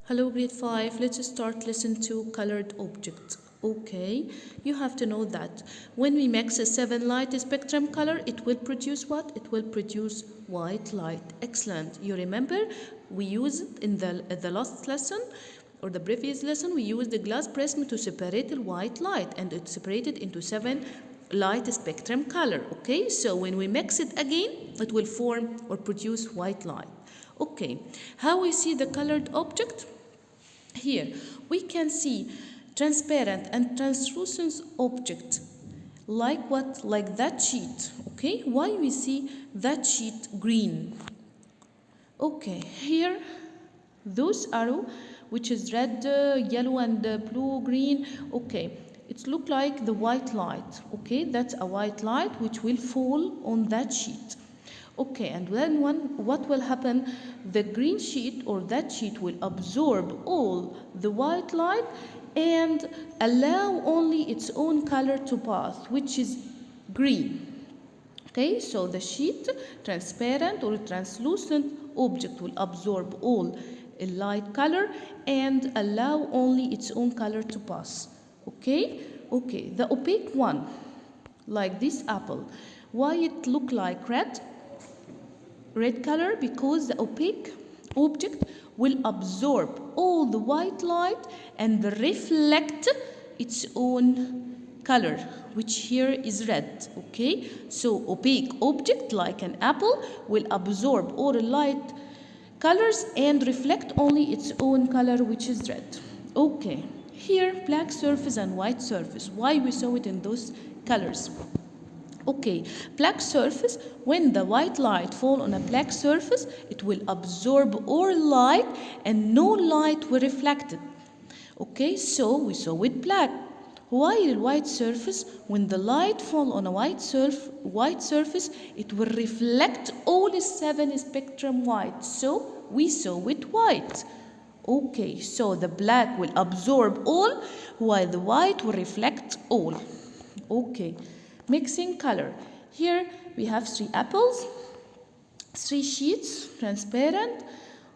Hello, grade 5. Let's start lesson 2 colored objects. Okay, you have to know that when we mix a 7 light spectrum color, it will produce what? It will produce white light. Excellent. You remember we used in the last lesson or the previous lesson, we used the glass prism to separate the white light and it separated into 7 light spectrum color. Okay, so when we mix it again, it will form or produce white light. Okay, how we see the colored object? Here we can see transparent and translucent object like what? Like that sheet. Okay, why we see that sheet green? Okay, here those arrow which is red, yellow and blue, green. Okay, it look like the white light. Okay, that's a white light which will fall on that sheet. Okay, and then what will happen? The green sheet or that sheet will absorb all the white light and allow only its own color to pass, which is green. Okay, so the sheet, transparent or translucent object, will absorb all light color and allow only its own color to pass. Okay, okay, the opaque one, like this apple, why it look like red? Red color because the opaque object will absorb all the white light and reflect its own color, which here is red. Okay, so opaque object like an apple will absorb all the light colors and reflect only its own color, which is red. Okay, here black surface and white surface, why we saw it in those colors? Okay, black surface, when the white light fall on a black surface, it will absorb all light and no light will reflect it. Okay, so we saw with black. While white surface, when the light fall on a white surface, it will reflect all the 7 spectrum white. So we saw with white. Okay, so the black will absorb all, while the white will reflect all. Okay. Mixing color. Here we have 3 apples, 3 sheets, transparent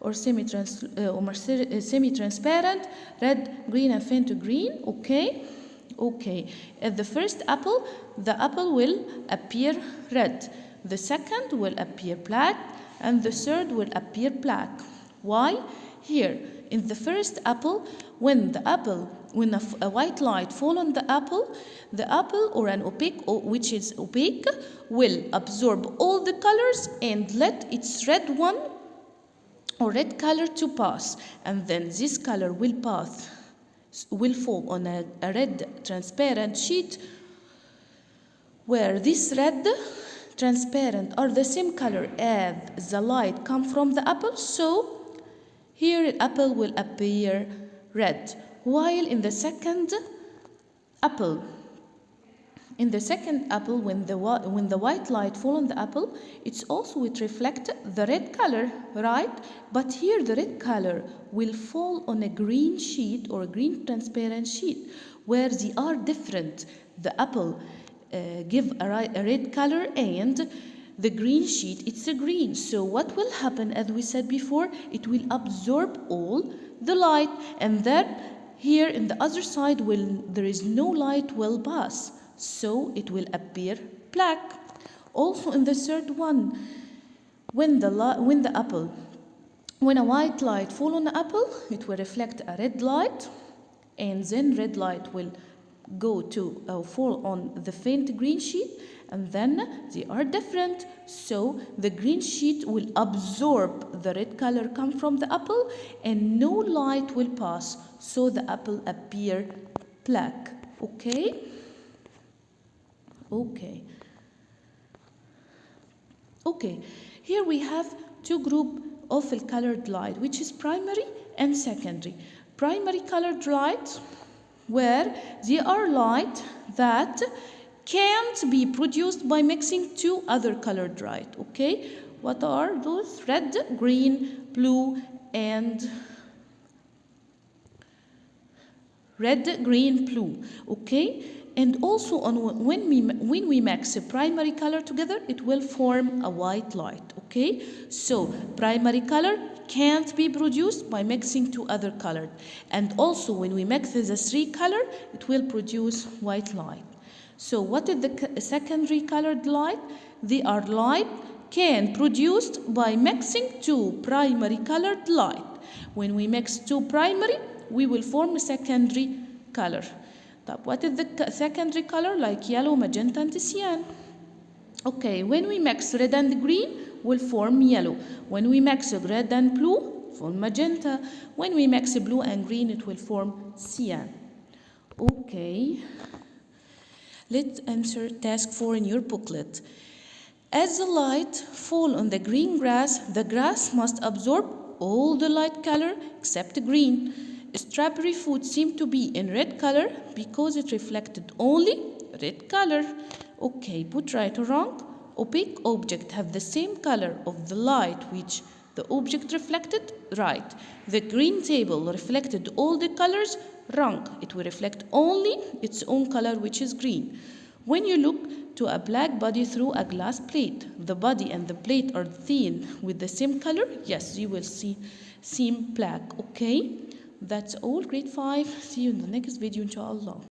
or semi-transparent, red, green and faint green. Okay, okay. At the first apple, the apple will appear red. The second will appear black and the third will appear black. Why? Here in the first apple, when a white light fall on the apple or an opaque, which is opaque, will absorb all the colors and let its red one or red color to pass, and then this color will fall on a red transparent sheet where this red transparent are the same color as the light come from the apple, so here the apple will appear red. While in the second apple, when the white light fall on the apple, it's also will reflect the red color, right? But here the red color will fall on a green sheet or a green transparent sheet where they are different. The apple give a red color and the green sheet, it's a green. So what will happen, as we said before, it will absorb all the light, and then here in the other side there is no light will pass, so it will appear black. Also in the third one, when a white light fall on the apple, it will reflect a red light, and then red light will go to fall on the faint green sheet, and then they are different, so the green sheet will absorb the red color come from the apple and no light will pass, so the apple appear black. Okay, okay, okay. Here we have 2 group of colored light, which is primary and secondary. Primary colored light, where they are light that can't be produced by mixing 2 other colored light. Okay, what are those? Red, green, blue, and red, green, blue. Okay, and also when we mix a primary color together, it will form a white light. Okay, so primary color can't be produced by mixing two other colored. And also when we mix the three color, it will produce white light. So what is the secondary colored light? They are light can produced by mixing two primary colored light. When we mix two primary, we will form a secondary color. What is the secondary color? Like yellow, magenta, and cyan. Okay, when we mix red and green, we'll form yellow. When we mix red and blue, form magenta. When we mix blue and green, it will form cyan. Okay, let's answer task 4 in your booklet. As the light fall on the green grass, the grass must absorb all the light color except green. Strawberry food seemed to be in red color because it reflected only red color. Okay, put right or wrong. Opaque object have the same color of the light which the object reflected. Right. The green table reflected all the colors. Wrong. It will reflect only its own color, which is green. When you look to a black body through a glass plate, the body and the plate are thin with the same color. Yes, you will seem black. Okay. That's all, grade 5. See you in the next video, inshallah.